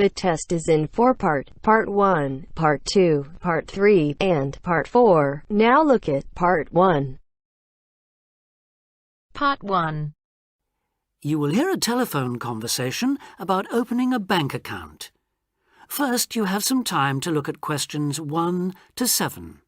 The test is in 4-part, Part 1, Part 2, Part 3, and Part 4. Now look at Part 1. Part 1. You will hear a telephone conversation about opening a bank account. First, you have some time to look at questions 1 to 7.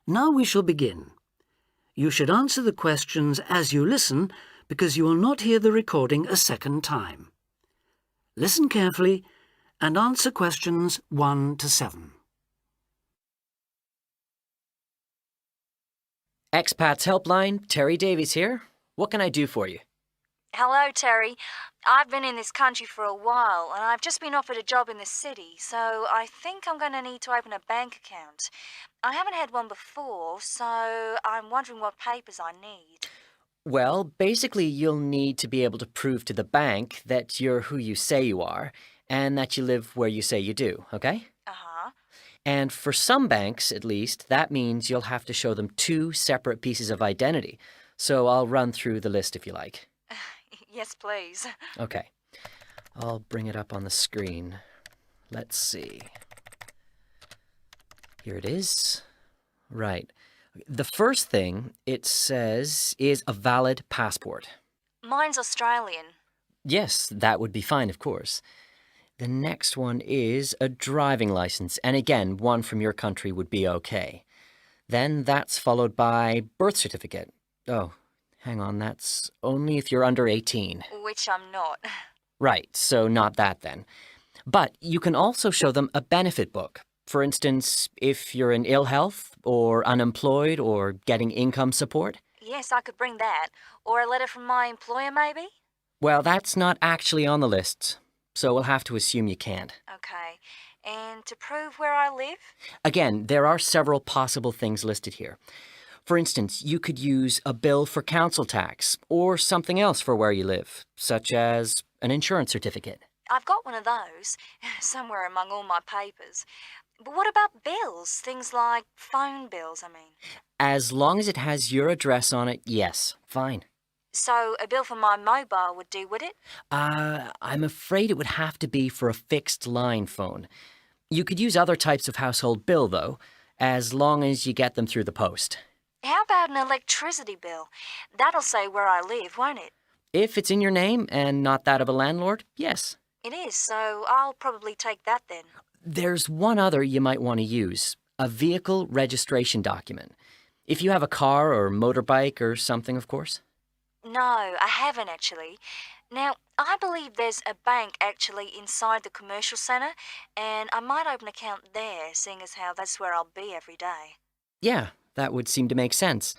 Now we shall begin. You should answer the questions as you listen, because you will not hear the recording a second time. Listen carefully and answer questions 1 to 7. Expats Helpline, Terry Davies here. What can I do for you? Hello, Terry. I've been in this country for a while, and I've just been offered a job in the city, so I think I'm going to need to open a bank account. I haven't had one before, so I'm wondering what papers I need. Well, basically you'll need to be able to prove to the bank that you're who you say you are, and that you live where you say you do, okay? Uh-huh. And for some banks, at least, that means you'll have to show them 2 separate pieces of identity. So I'll run through the list if you like. Yes, please. Okay. I'll bring it up on the screen. Let's see. Here it is. Right. The first thing it says is a valid passport. Mine's Australian. Yes, that would be fine, of course. The next one is a driving license, and again, one from your country would be okay. Then that's followed by birth certificate. Oh, hang on, that's only if you're under 18. Which I'm not. Right, so not that then. But you can also show them a benefit book. For instance, if you're in ill health, or unemployed, or getting income support. Yes, I could bring that. Or a letter from my employer, maybe? Well, that's not actually on the list, so we'll have to assume you can't. Okay. And to prove where I live? Again, there are several possible things listed here. For instance, you could use a bill for council tax, or something else for where you live, such as an insurance certificate. I've got one of those, somewhere among all my papers. But what about bills? Things like phone bills, I mean. As long as it has your address on it, yes, fine. So a bill for my mobile would do, would it? I'm afraid it would have to be for a fixed line phone. You could use other types of household bill, though, as long as you get them through the post. How about an electricity bill? That'll say where I live, won't it? If it's in your name and not that of a landlord, yes. It is, so I'll probably take that then. There's one other you might want to use, a vehicle registration document. If you have a car or motorbike or something, of course. No, I haven't actually. Now, I believe there's a bank actually inside the commercial centre, and I might open an account there, seeing as how that's where I'll be every day. Yeah, that would seem to make sense.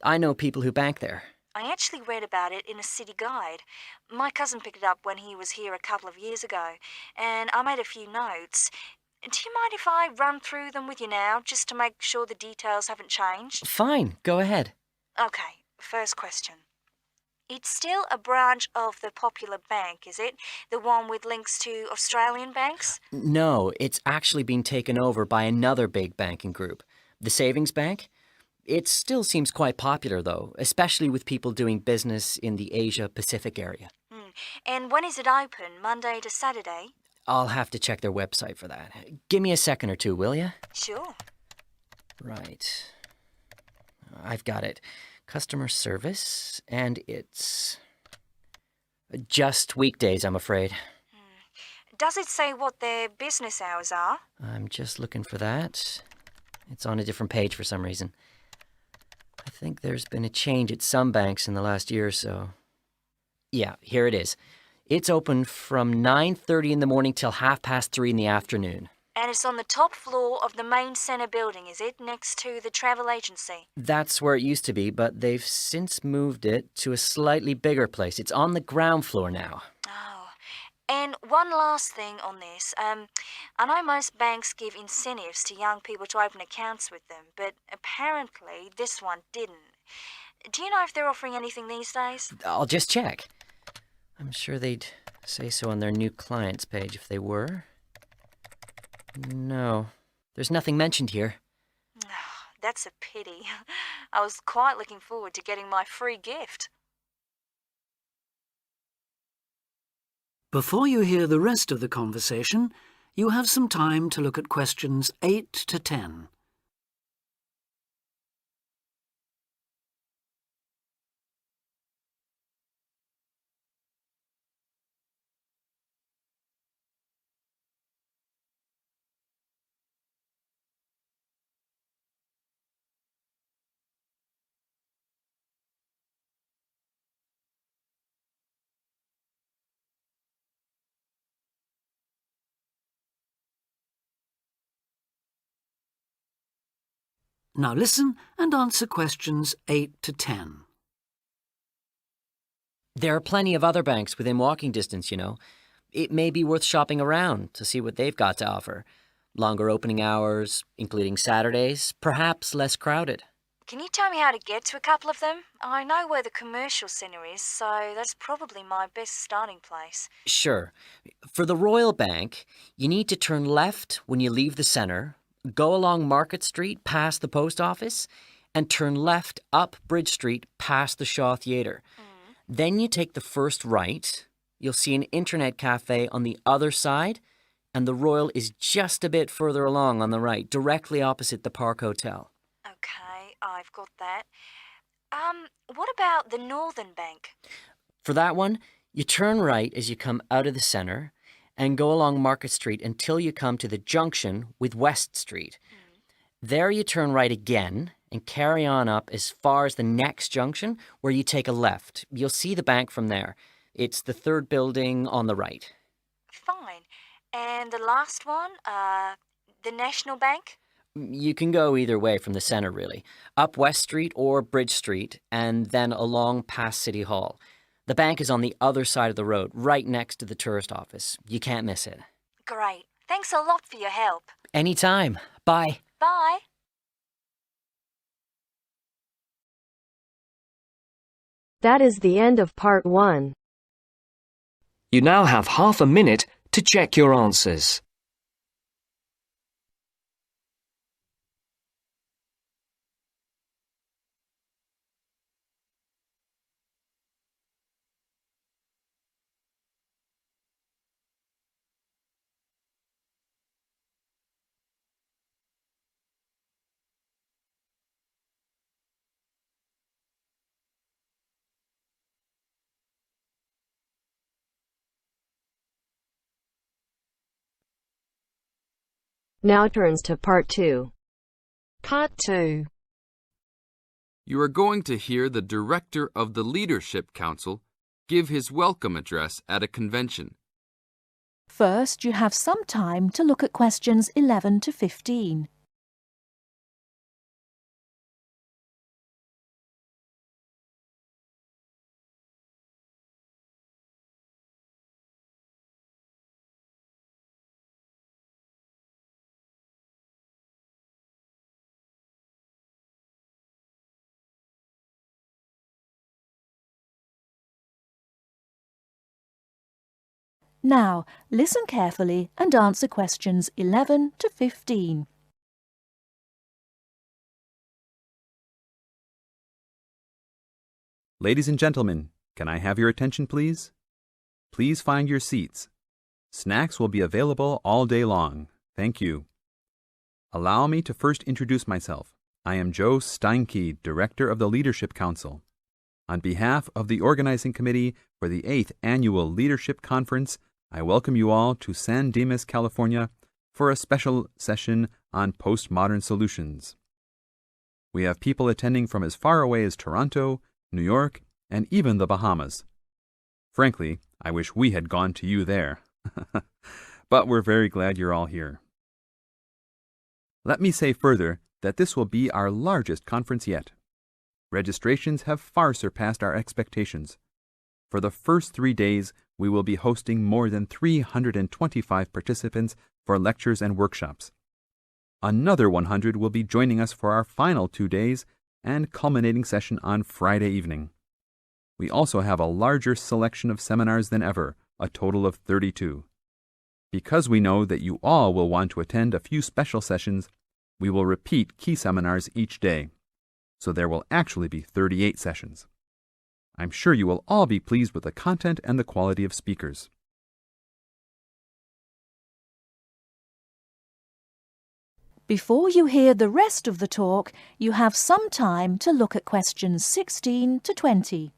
I know people who bank there. I actually read about it in a city guide. My cousin picked it up when he was here a couple of years ago, and I made a few notes. Do you mind if I run through them with you now, just to make sure the details haven't changed? Fine, go ahead. Okay, first question. It's still a branch of the popular bank, is it? The one with links to Australian banks? No, it's actually been taken over by another big banking group, the Savings Bank. It still seems quite popular, though, especially with people doing business in the Asia-Pacific area. And when is it open, Monday to Saturday? I'll have to check their website for that. Give me a second or two, will you? Sure. Right. I've got it. Customer service, and it's just weekdays, I'm afraid. Does it say what their business hours are? I'm just looking for that. It's on a different page for some reason. I think there's been a change at some banks in the last year or so. Yeah, here it is. It's open from 9:30 in the morning till 3:30 in the afternoon. And it's on the top floor of the main centre building, is it? Next to the travel agency? That's where it used to be, but they've since moved it to a slightly bigger place. It's on the ground floor now. Oh. And one last thing on this. I know most banks give incentives to young people to open accounts with them, but apparently this one didn't. Do you know if they're offering anything these days? I'll just check. I'm sure they'd say so on their new clients page if they were. No, there's nothing mentioned here. That's a pity. I was quite looking forward to getting my free gift. Before you hear the rest of the conversation, you have some time to look at questions 8 to 10. Now listen and answer questions 8 to 10. There are plenty of other banks within walking distance, you know. It may be worth shopping around to see what they've got to offer. Longer opening hours, including Saturdays, perhaps less crowded. Can you tell me how to get to a couple of them? I know where the commercial centre is, so that's probably my best starting place. Sure. For the Royal Bank, you need to turn left when you leave the centre, go along Market Street past the post office, and turn left up Bridge Street past the Shaw Theatre. Then you take the first right. You'll see an internet cafe on the other side, and the Royal is just a bit further along on the right, directly opposite the Park Hotel. Okay, I've got that. What about the Northern Bank? For that one, you turn right as you come out of the centre and go along Market Street until you come to the junction with West Street. There you turn right again and carry on up as far as the next junction where you take a left. You'll see the bank from there. It's the third building on the right. Fine. And the last one, the National Bank? You can go either way from the centre, really. Up West Street or Bridge Street and then along past City Hall. The bank is on the other side of the road, right next to the tourist office. You can't miss it. Great. Thanks a lot for your help. Anytime. Bye. Bye. That is the end of part 1. You now have half a minute to check your answers. Now turns to part 2. Part 2. You are going to hear the director of the Leadership Council give his welcome address at a convention. First, you have some time to look at questions 11 to 15. Now, listen carefully and answer questions 11 to 15. Ladies and gentlemen, can I have your attention, please? Please find your seats. Snacks will be available all day long. Thank you. Allow me to first introduce myself. I am Joe Steinke, Director of the Leadership Council. On behalf of the Organizing Committee for the 8th Annual Leadership Conference, I welcome you all to San Dimas, California, for a special session on postmodern solutions. We have people attending from as far away as Toronto, New York, and even the Bahamas. Frankly, I wish we had gone to you there. But we're very glad you're all here. Let me say further that this will be our largest conference yet. Registrations have far surpassed our expectations. For the first 3 days, we will be hosting more than 325 participants for lectures and workshops. Another 100 will be joining us for our final 2 days and culminating session on Friday evening. We also have a larger selection of seminars than ever, a total of 32. Because we know that you all will want to attend a few special sessions, we will repeat key seminars each day, so there will actually be 38 sessions. I'm sure you will all be pleased with the content and the quality of speakers. Before you hear the rest of the talk, you have some time to look at questions 16 to 20.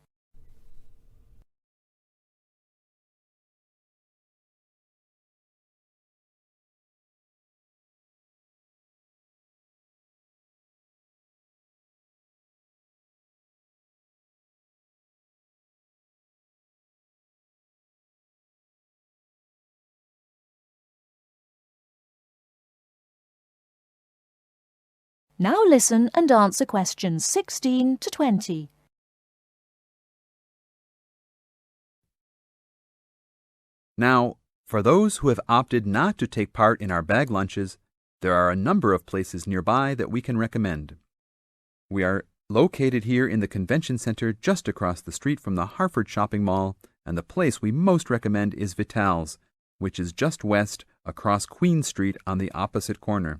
Now listen and answer questions 16 to 20. Now, for those who have opted not to take part in our bag lunches, there are a number of places nearby that we can recommend. We are located here in the Convention Center just across the street from the Harford Shopping Mall, and the place we most recommend is Vital's, which is just west across Queen Street on the opposite corner.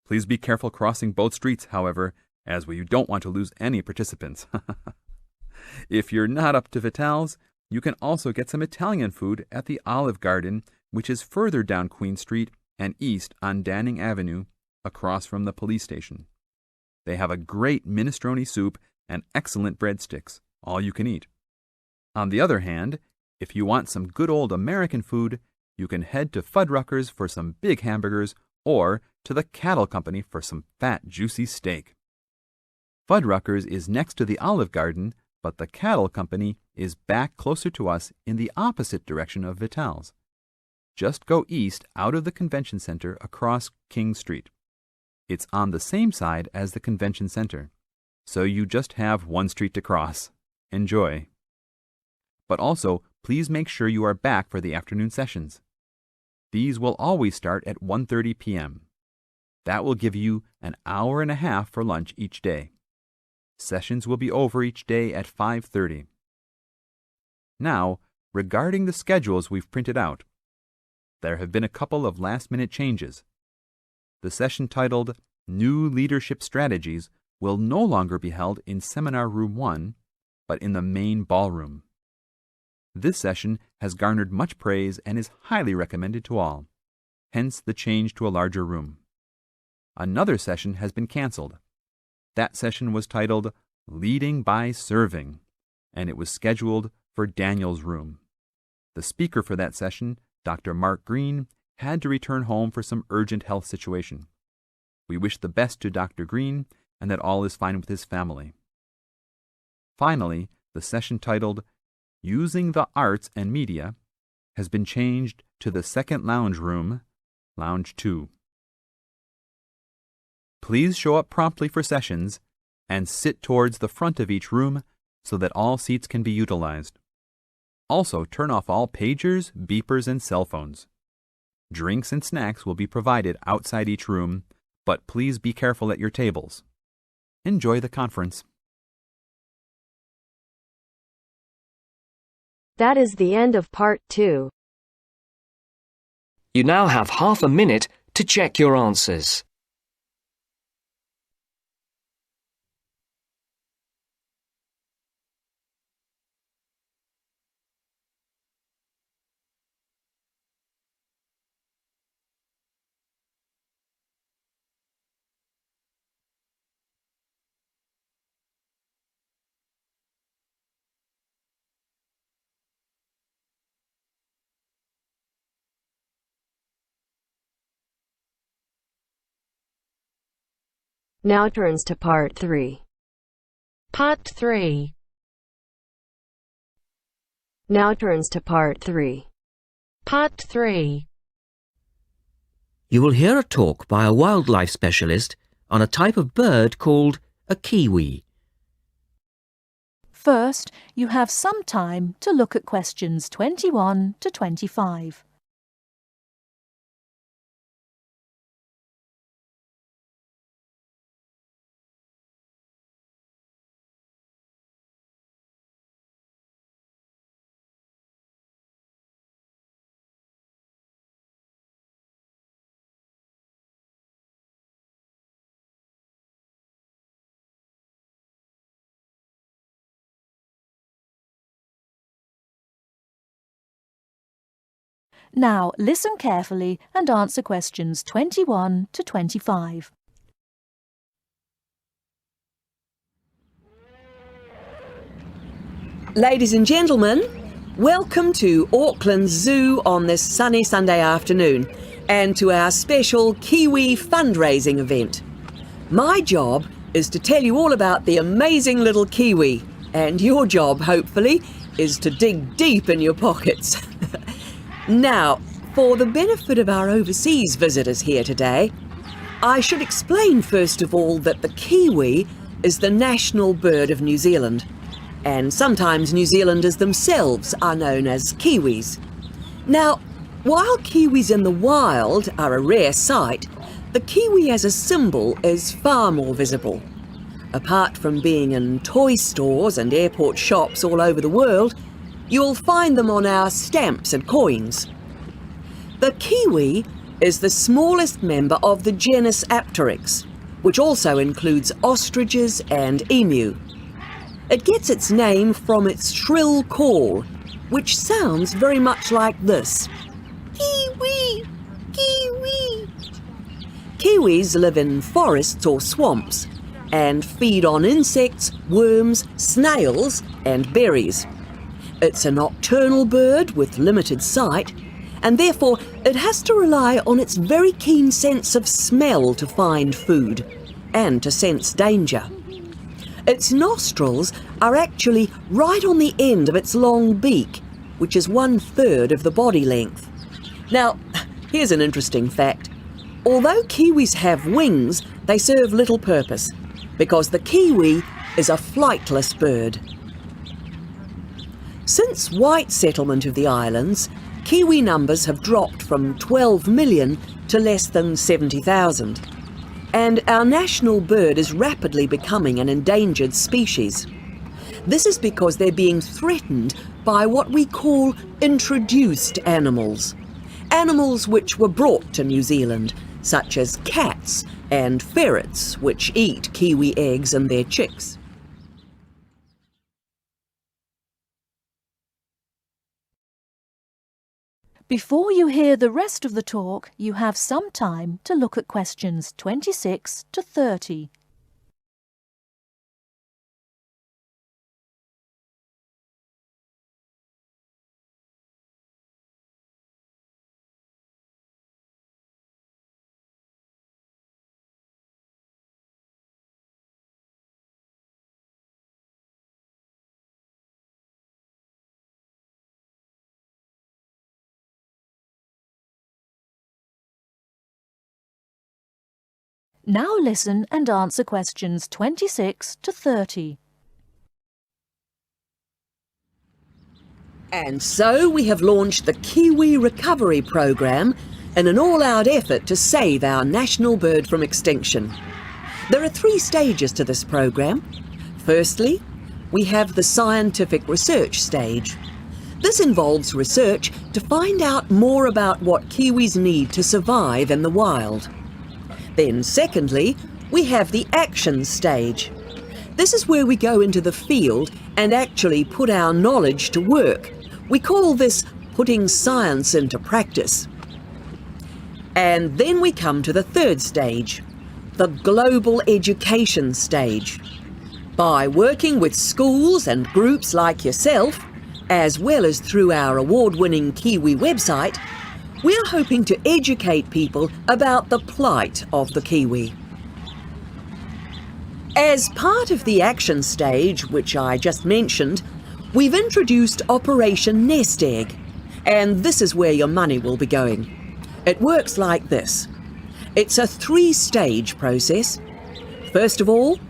Please be careful crossing both streets, however, as we don't want to lose any participants. If you're not up to Vital's, you can also get some Italian food at the Olive Garden, which is further down Queen Street and east on Danning Avenue, across from the police station. They have a great minestrone soup and excellent breadsticks, all you can eat. On the other hand, if you want some good old American food, you can head to Fuddruckers for some big hamburgers or to the Cattle Company for some fat, juicy steak. Fuddruckers is next to the Olive Garden, but the Cattle Company is back closer to us in the opposite direction of Vital's. Just go east out of the Convention Center across King Street. It's on the same side as the Convention Center, so you just have one street to cross. Enjoy. But also, please make sure you are back for the afternoon sessions. These will always start at 1:30 p.m. That will give you an hour and a half for lunch each day. Sessions will be over each day at 5:30. Now, regarding the schedules we've printed out, there have been a couple of last-minute changes. The session titled New Leadership Strategies will no longer be held in Seminar Room 1, but in the main ballroom. This session has garnered much praise and is highly recommended to all, hence the change to a larger room. Another session has been canceled. That session was titled Leading by Serving, and it was scheduled for Daniel's room. The speaker for that session, Dr. Mark Green, had to return home for some urgent health situation. We wish the best to Dr. Green and that all is fine with his family. Finally, the session titled Using the Arts and Media has been changed to the second lounge room, Lounge 2. Please show up promptly for sessions and sit towards the front of each room so that all seats can be utilized. Also, turn off all pagers, beepers, and cell phones. Drinks and snacks will be provided outside each room, but please be careful at your tables. Enjoy the conference. That is the end of part 2. You now have half a minute to check your answers. Now turns to part 3. Part 3. Now turns to part 3. Part 3. You will hear a talk by a wildlife specialist on a type of bird called a kiwi. First, you have some time to look at questions 21 to 25. Now listen carefully and answer questions 21 to 25. Ladies and gentlemen, welcome to Auckland Zoo on this sunny Sunday afternoon and to our special Kiwi fundraising event. My job is to tell you all about the amazing little Kiwi, and your job, hopefully, is to dig deep in your pockets. Now, for the benefit of our overseas visitors here today, I should explain first of all that the Kiwi is the national bird of New Zealand, and sometimes New Zealanders themselves are known as Kiwis. Now, while Kiwis in the wild are a rare sight, the Kiwi as a symbol is far more visible. Apart from being in toy stores and airport shops all over the world, you'll find them on our stamps and coins. The Kiwi is the smallest member of the genus Apteryx, which also includes ostriches and emu. It gets its name from its shrill call, which sounds very much like this. Kiwi! Kiwi! Kiwis live in forests or swamps and feed on insects, worms, snails and berries. It's a nocturnal bird with limited sight, and therefore it has to rely on its very keen sense of smell to find food and to sense danger. Its nostrils are actually right on the end of its long beak, which is 1/3 of the body length. Now, here's an interesting fact. Although Kiwis have wings, they serve little purpose, because the Kiwi is a flightless bird. Since white settlement of the islands, Kiwi numbers have dropped from 12 million to less than 70,000. And our national bird is rapidly becoming an endangered species. This is because they're being threatened by what we call introduced animals. Animals which were brought to New Zealand, such as cats and ferrets, which eat Kiwi eggs and their chicks. Before you hear the rest of the talk, you have some time to look at questions 26 to 30. Now listen and answer questions 26 to 30. And so we have launched the Kiwi Recovery Programme in an all-out effort to save our national bird from extinction. There are 3 stages to this programme. Firstly, we have the scientific research stage. This involves research to find out more about what Kiwis need to survive in the wild. Then secondly, we have the action stage. This is where we go into the field and actually put our knowledge to work. We call this putting science into practice. And then we come to the 3rd stage, the global education stage. By working with schools and groups like yourself, as well as through our award-winning Kiwi website, we're hoping to educate people about the plight of the Kiwi. As part of the action stage, which I just mentioned, we've introduced Operation Nest Egg, and this is where your money will be going. It works like this. It's a 3-stage process. First of all,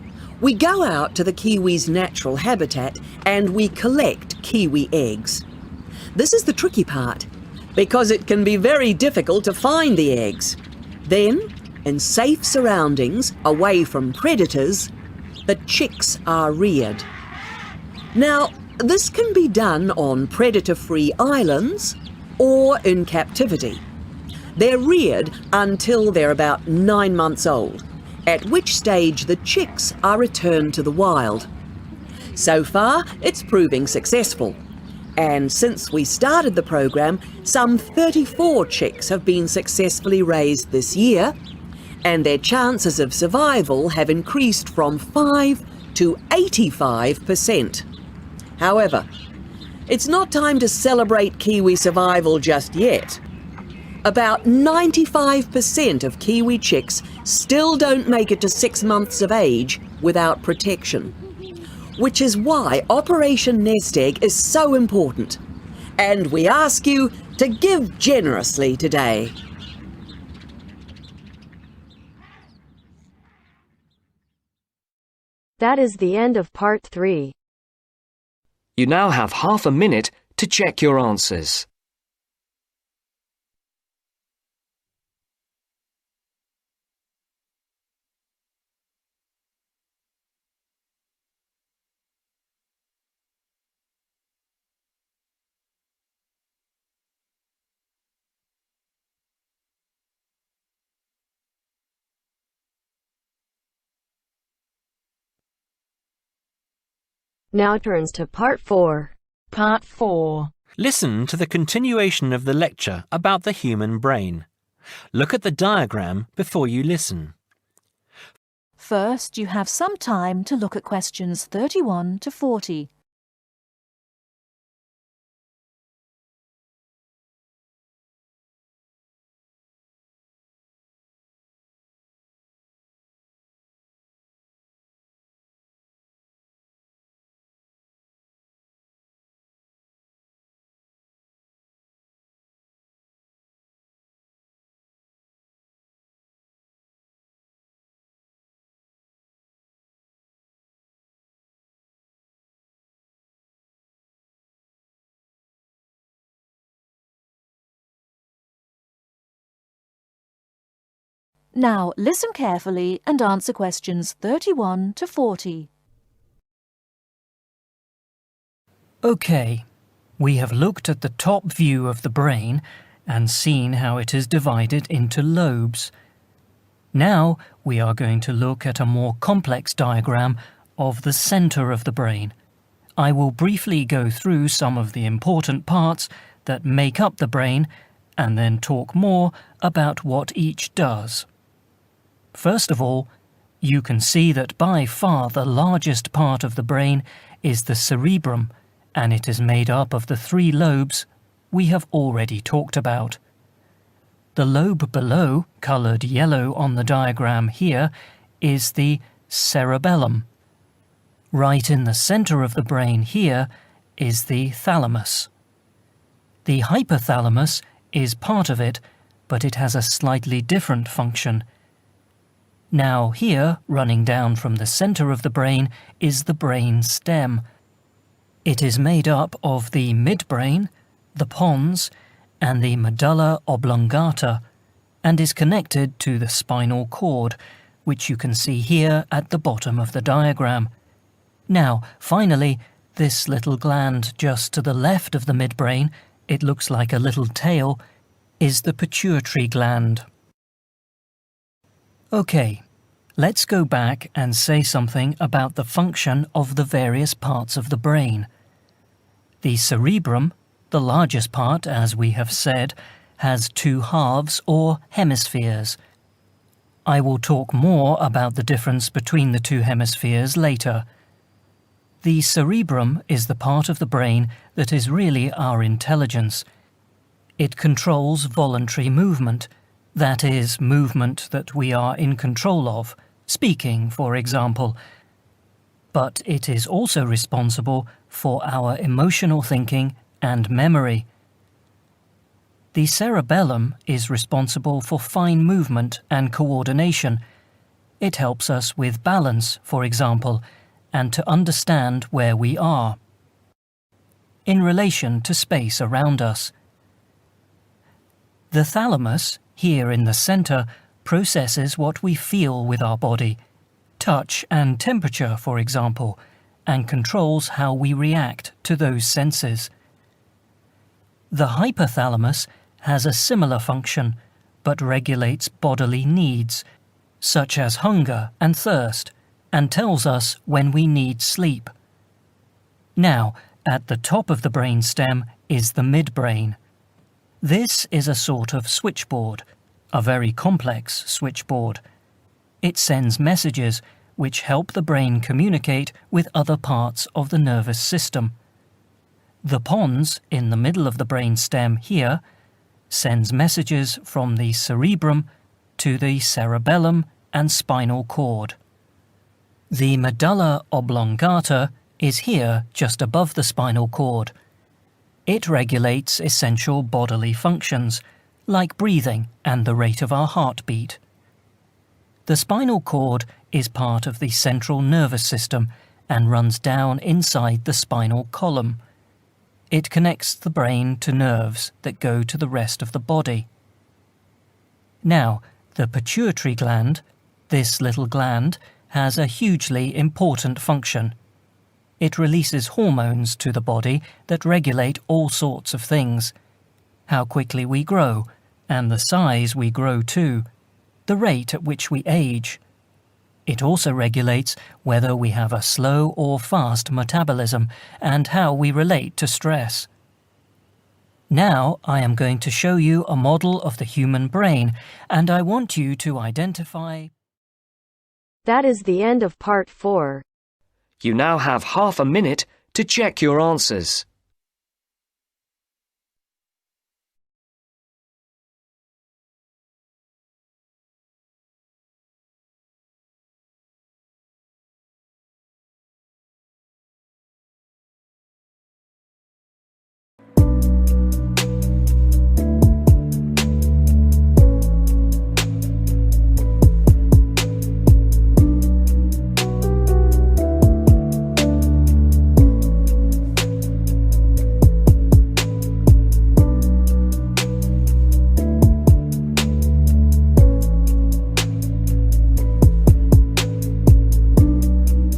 We go out to the kiwi's natural habitat and we collect kiwi eggs. This is the tricky part, because it can be very difficult to find the eggs. Then, in safe surroundings, away from predators, the chicks are reared. Now, this can be done on predator-free islands or in captivity. They're reared until they're about 9 months old, at which stage the chicks are returned to the wild. So far, it's proving successful. And since we started the program, some 34 chicks have been successfully raised this year, and their chances of survival have increased from 5 to 85%. However, it's not time to celebrate kiwi survival just yet. About 95% of kiwi chicks still don't make it to 6 months of age without protection, which is why Operation Nest Egg is so important. And we ask you to give generously today. That is the end of part 3. You now have half a minute to check your answers. Now turns to part 4. Part 4. Listen to the continuation of the lecture about the human brain. Look at the diagram before you listen. First, you have some time to look at questions 31 to 40. Now listen carefully and answer questions 31 to 40. OK, we have looked at the top view of the brain and seen how it is divided into lobes. Now we are going to look at a more complex diagram of the centre of the brain. I will briefly go through some of the important parts that make up the brain and then talk more about what each does. First of all, you can see that by far the largest part of the brain is the cerebrum, and it is made up of the 3 lobes we have already talked about. The lobe below, coloured yellow on the diagram here, is the cerebellum. Right in the centre of the brain here is the thalamus. The hypothalamus is part of it, but it has a slightly different function. Now here, running down from the centre of the brain, is the brain stem. It is made up of the midbrain, the pons, and the medulla oblongata, and is connected to the spinal cord, which you can see here at the bottom of the diagram. Now, finally, this little gland just to the left of the midbrain, it looks like a little tail, is the pituitary gland. OK, let's go back and say something about the function of the various parts of the brain. The cerebrum, the largest part, as we have said, has 2 halves or hemispheres. I will talk more about the difference between the 2 hemispheres later. The cerebrum is the part of the brain that is really our intelligence. It controls voluntary movement, that is, movement that we are in control of, speaking, for example. But it is also responsible for our emotional thinking and memory. The cerebellum is responsible for fine movement and coordination. It helps us with balance, for example, and to understand where we are in relation to space around us. The thalamus, here in the centre, processes what we feel with our body, touch and temperature, for example, and controls how we react to those senses. The hypothalamus has a similar function, but regulates bodily needs, such as hunger and thirst, and tells us when we need sleep. Now, at the top of the brainstem is the midbrain. This is a sort of switchboard, a very complex switchboard. It sends messages which help the brain communicate with other parts of the nervous system. The pons in the middle of the brainstem here sends messages from the cerebrum to the cerebellum and spinal cord. The medulla oblongata is here just above the spinal cord. It regulates essential bodily functions, like breathing and the rate of our heartbeat. The spinal cord is part of the central nervous system and runs down inside the spinal column. It connects the brain to nerves that go to the rest of the body. Now, the pituitary gland, this little gland, has a hugely important function. It releases hormones to the body that regulate all sorts of things. How quickly we grow, and the size we grow to, the rate at which we age. It also regulates whether we have a slow or fast metabolism and how we relate to stress. Now I am going to show you a model of the human brain, and I want you to identify. That is the end of part 4. You now have half a minute to check your answers.